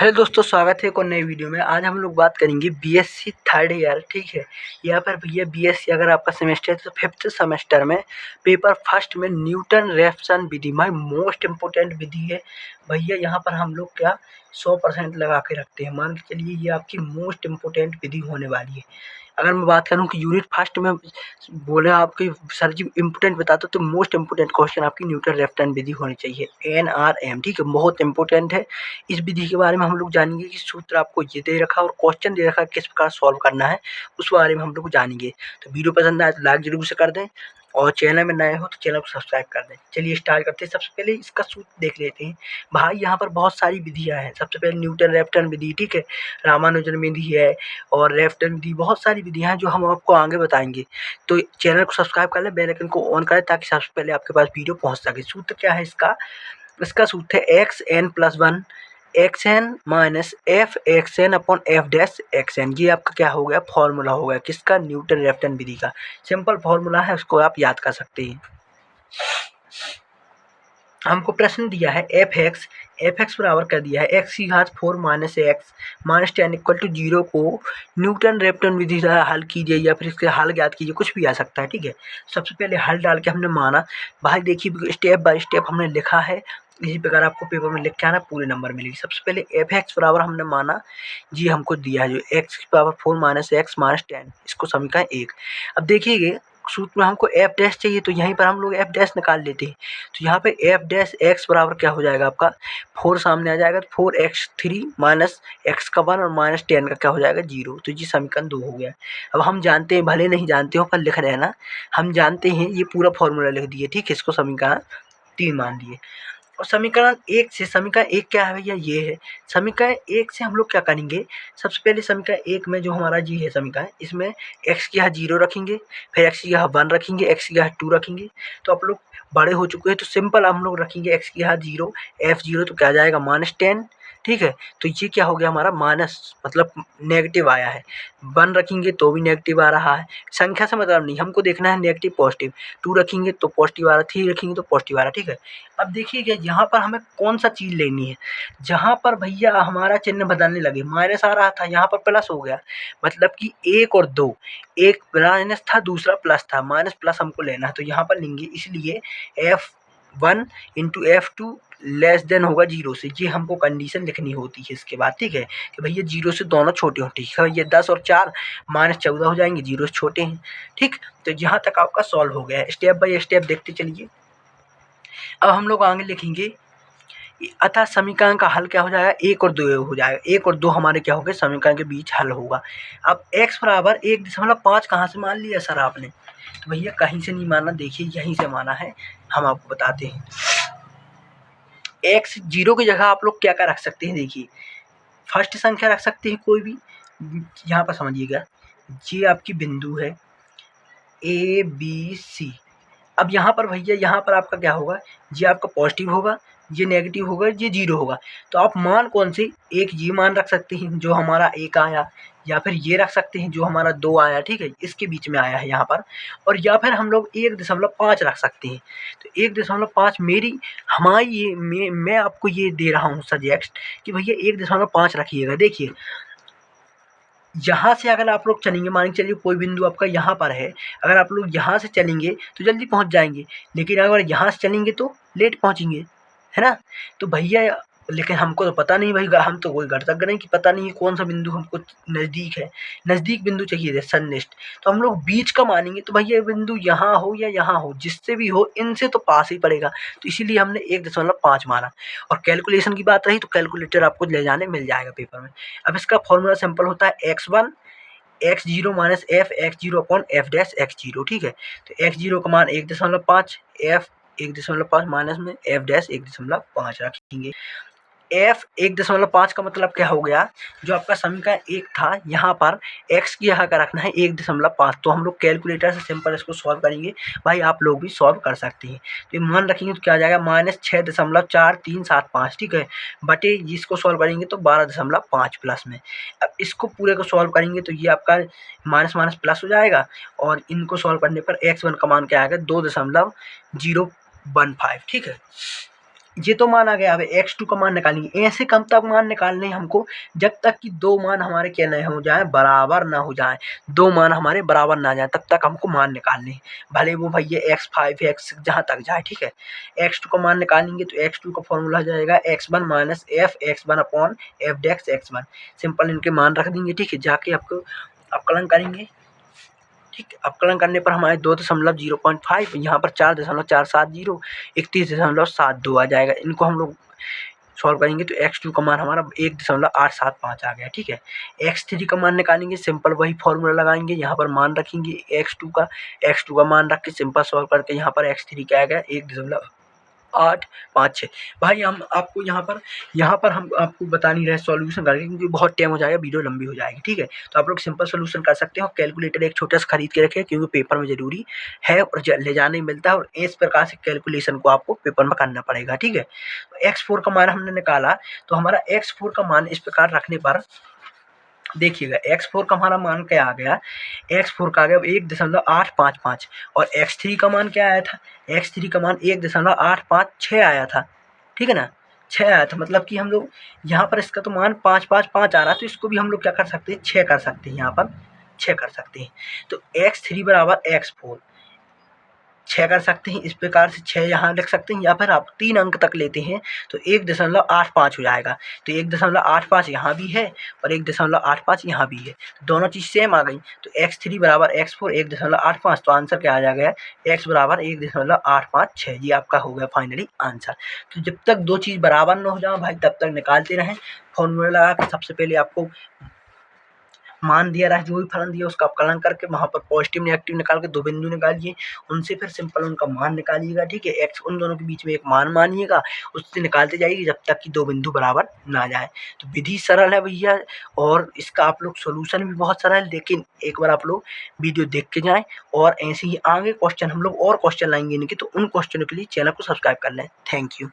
Hello दोस्तों, स्वागत है एक और नई वीडियो में। आज हम लोग बात करेंगे बीएससी थर्ड ईयर। ठीक है, यहाँ पर भैया बीएससी अगर आपका सेमेस्टर है तो फिफ्थ सेमेस्टर में पेपर फर्स्ट में न्यूटन रेफसन विधि माई मोस्ट इम्पोर्टेंट विधि है भैया। यहाँ पर हम लोग क्या 100% लगा के रखते हैं। मान के चलिए ये आपकी मोस्ट इम्पोर्टेंट विधि होने वाली है। अगर मैं बात करूँ कि यूनिट फर्स्ट में बोले आपकी सर जी इम्पोर्टेंट बता दो, तो मोस्ट इम्पोर्टेंट क्वेश्चन आपकी न्यूटन रेफसन विधि होनी चाहिए, NRM। ठीक है, बहुत इंपॉर्टेंट है। इस विधि के बारे में हम लोग जानेंगे कि सूत्र आपको ये दे रखा है और क्वेश्चन दे रखा है किस प्रकार सॉल्व करना है, उस बारे में हम लोग जानेंगे। तो वीडियो पसंद आए तो लाइक जरूर से कर दें और चैनल में नए हो तो चैनल को सब्सक्राइब कर दें। चलिए स्टार्ट करते हैं। सबसे पहले इसका सूत्र देख लेते हैं भाई। यहाँ पर बहुत सारी विधियाँ हैं। सबसे पहले न्यूटन रेफसन विधि, ठीक है, रामानुजन विधि है और रेफसन विधि, बहुत सारी विधियाँ हैं जो हम आपको आगे बताएंगे। तो चैनल को सब्सक्राइब कर लें, बेल आइकन को ऑन करें ताकि सबसे पहले आपके पास वीडियो पहुँच सके। सूत्र क्या है इसका? इसका सूत्र है xn+1 xn minus F xn upon F dash xn. ये आपका क्या हो गया? फॉर्मूला हो गया किसका? न्यूटन रेफसन विधि का। सिंपल फॉर्मूला है, उसको आप याद कर सकते हैं। हमको प्रश्न दिया है एफ एक्स बराबर कर दिया है एक्स की घात 4 minus x minus 10 equal to 0 को न्यूटन रेफसन विधि से हल कीजिए या फिर इसके हल ज्ञात कीजिए, कुछ भी आ सकता है। ठीक है, सबसे पहले हल डाल के हमने माना भाई। देखिए स्टेप बाय स्टेप हमने लिखा है, इसी प्रकार आपको पेपर में लिख के आना, पूरे नंबर मिलेगी। सबसे पहले एफ एक्स बराबर हमने माना जी, हमको दिया है जो एक्स की पावर 4 माइनस एक्स माइनस 10, इसको समीकरण 1। अब देखिए सूत्र में हमको एफ डैश चाहिए, तो यहीं पर हम लोग एफ डैश निकाल लेते हैं। तो यहाँ पे एफ डैश एक्स बराबर क्या हो जाएगा आपका? 4 सामने आ जाएगा तो 4x3 माइनस एक्स का 1 और माइनस 10 का क्या हो जाएगा? 0। तो ये समीकरण 2 हो गया। अब हम जानते हैं, भले नहीं जानते हो पर लिख रहे हैं ना, हम जानते हैं ये पूरा फॉर्मूला लिख दिए। ठीक है, इसको समीकरण 3 मान दिए। और समीकरण 1 से समीकरण 1 क्या है भैया? ये है। समीकरण 1 से हम लोग क्या करेंगे? सबसे पहले समीकरण 1 में जो हमारा जी है समीकरण, इसमें x की यहाँ 0 रखेंगे, फिर x की यहाँ 1 रखेंगे, x की यहाँ 2 रखेंगे। तो आप लोग बड़े हो चुके हैं तो सिंपल हम लोग रखेंगे x की यहाँ 0 f0, तो क्या आ जाएगा? -10। ठीक है, तो ये क्या हो गया हमारा? माइनस मतलब नेगेटिव आया है। 1 रखेंगे तो भी नेगेटिव आ रहा है। संख्या से मतलब नहीं, हमको देखना है नेगेटिव पॉजिटिव। 2 रखेंगे तो पॉजिटिव आ रहा है, 3 रखेंगे तो पॉजिटिव आ रहा है। ठीक है, अब देखिए यहाँ पर हमें कौन सा चीज़ लेनी है? जहाँ पर भैया हमारा चिन्ह बदलने लगे, माइनस आ रहा था यहाँ पर प्लस हो गया, मतलब कि 1 और 2, एक माइनस था दूसरा प्लस था, माइनस प्लस हमको लेना है तो यहाँ पर लेंगे। इसलिए F1 into F2 less than होगा 0 से। ये हमको कंडीशन लिखनी होती है इसके बाद। ठीक है, कि भैया 0 से दोनों छोटे हों। ठीक है, ये 10 और 4 -14 हो जाएंगे, 0 से छोटे हैं। ठीक, तो यहाँ तक आपका सॉल्व हो गया है। स्टेप बाय स्टेप देखते चलिए। अब हम लोग आगे लिखेंगे, अतः समीकरण का हल क्या हो जाएगा? 1 और 2 हो जाएगा। 1 और 2 हमारे क्या हो गए? समीकरण के बीच हल होगा। अब x बराबर 1.5 कहाँ से मान लिया सर आपने? तो भैया कहीं से नहीं माना, देखिए यहीं से माना है। हम आपको बताते हैं। x 0 की जगह आप लोग क्या क्या रख सकते हैं? देखिए फर्स्ट संख्या रख सकते हैं कोई भी। यहाँ पर समझिएगा, ये आपकी बिंदु है ABC। अब यहाँ पर भैया यहाँ पर आपका क्या होगा? ये आपका पॉजिटिव होगा, ये नेगेटिव होगा, ये 0 होगा। तो आप मान कौन से? एक ये मान रख सकते हैं जो हमारा 1 आया, या फिर ये रख सकते हैं जो हमारा 2 आया। ठीक है, इसके बीच में आया है यहाँ पर। और या फिर हम लोग 1.5 रख सकते हैं। तो 1.5 मेरी हमारी ये मैं आपको ये दे रहा हूँ सजेस्ट कि भैया 1.5 रखिएगा। देखिए यहाँ से अगर आप लोग चलेंगे, मान के चलिए कोई बिंदु आपका यहाँ पर है, अगर आप लोग यहाँ से चलेंगे तो जल्दी पहुँच जाएंगे, लेकिन अगर यहाँ से चलेंगे तो लेट पहुँचेंगे, है ना? तो भैया लेकिन हमको तो पता नहीं भाई, हम तो कोई गणतज्ञ नहीं कि पता नहीं कौन सा बिंदु हमको नज़दीक है। नज़दीक बिंदु चाहिए सन्निष्ठ, तो हम लोग बीच का मानेंगे। तो भैया बिंदु यहाँ हो या यहाँ हो, जिससे भी हो इनसे तो पास ही पड़ेगा, तो इसीलिए हमने 1.5 माना। और कैलकुलेशन की बात रही तो कैलकुलेटर आपको ले जाने मिल जाएगा पेपर में। अब इसका फॉर्मूला सिंपल होता है x1 x0 minus F x0 upon F dash x0। ठीक है, तो x0 का मान 1.5, f 1.5 माइनस में एफ डैश 1.5 रखेंगे। f 1.5 का मतलब क्या हो गया? जो आपका समीकरण 1 था, यहाँ पर x की यहाँ का रखना है 1.5। तो हम लोग कैलकुलेटर से सिंपल इसको सॉल्व करेंगे। भाई आप लोग भी सॉल्व कर सकते हैं। तो ये मान रखेंगे तो क्या आ जाएगा? -6.4375। ठीक है, बटे इसको सॉल्व करेंगे तो 12.5 प्लस में। अब इसको पूरे को सॉल्व करेंगे तो ये आपका माइनस माइनस प्लस हो जाएगा, और इनको सॉल्व करने पर x1 का मान क्या आएगा? 2.015। ठीक है, ये तो मान आ गया। अब x2 का मान निकालेंगे। ऐसे कब तक मान निकालने हैं हमको, जब तक कि दो मान हमारे क्या नहीं हो जाए, बराबर ना हो जाए, दो मान हमारे बराबर ना जाए, तब तक हमको मान निकालने हैं। भले वो भैया x5 x6 जहाँ तक जाए, ठीक है। x2 का मान निकालेंगे तो x2 का फॉर्मूला हो जाएगा x1 minus F x1 upon F dash x1। Simple इनके मान रख देंगे, ठीक है। जाके आपको अवकलन करेंगे, ठीक है। अवकलन करने पर हमारे 2.05 यहाँ पर 4.470 31.72 आ जाएगा। इनको हम लोग सॉल्व करेंगे तो x2 का मान हमारा 1.875 आ गया, ठीक है। x3 का मान निकालेंगे, सिंपल वही फॉर्मूला लगाएंगे, यहाँ पर मान रखेंगे x2 का मान रख के सिंपल सॉल्व करके यहाँ पर x3 क्या आ गया 1.856। भाई हम आपको यहाँ पर हम आपको बता नहीं रहे सॉल्यूशन करके, क्योंकि बहुत टाइम हो जाएगा, वीडियो लंबी हो जाएगी, ठीक है। तो आप लोग सिंपल सॉल्यूशन कर सकते हो। कैलकुलेटर एक छोटा सा खरीद के रखें, क्योंकि पेपर में जरूरी है और ले जाने मिलता है, और इस प्रकार से कैलकुलेशन को आपको पेपर में करना पड़ेगा, ठीक है। x4 का मान हमने निकाला, तो हमारा x4 का मान इस प्रकार रखने पर देखिएगा, x4 का हमारा मान क्या आ गया, x4 का आ गया 1.855, और x3 का मान क्या आया था, x3 का मान 1.856 आया था, ठीक है ना, 6 आया था। मतलब कि हम लोग यहाँ पर इसका तो मान 555 आ रहा है, तो इसको भी हम लोग क्या कर सकते हैं, 6 कर सकते हैं, यहाँ पर 6 कर सकते हैं। तो x3 बराबर x4 6 कर सकते हैं, इस प्रकार से 6 यहाँ लिख सकते हैं, या फिर आप 3 अंक तक लेते हैं तो 1.85 हो जाएगा। तो 1.85 यहाँ भी है और 1.85 यहाँ भी है, दोनों चीज़ सेम आ गई। तो x3 बराबर x4 1.85, तो आंसर क्या आ जाएगा, x बराबर 1.856। ये आपका हो गया फाइनली आंसर। तो जब तक दो चीज़ बराबर न हो जाए भाई, तब तक निकालते रहें। फॉर्मूला लगा के सबसे पहले आपको मान दिया रहा, जो भी फलन दिया उसका अवकलन करके वहाँ पर पॉजिटिव नेगेटिव निकाल के दो बिंदु निकालिए, उनसे फिर सिंपल उनका मान निकालिएगा, ठीक है। एक्स उन दोनों के बीच में एक मान मानिएगा, उससे निकालते जाइए जब तक कि दो बिंदु बराबर ना जाए। तो विधि सरल है भैया, और इसका आप लोग सोल्यूशन भी बहुत सरल है, लेकिन एक बार आप लोग वीडियो देख के जाएँ, और ऐसे ही आगे क्वेश्चन हम लोग और क्वेश्चन लाएंगे इनके, तो उन क्वेश्चनों के लिए चैनल को सब्सक्राइब कर लें। Thank you.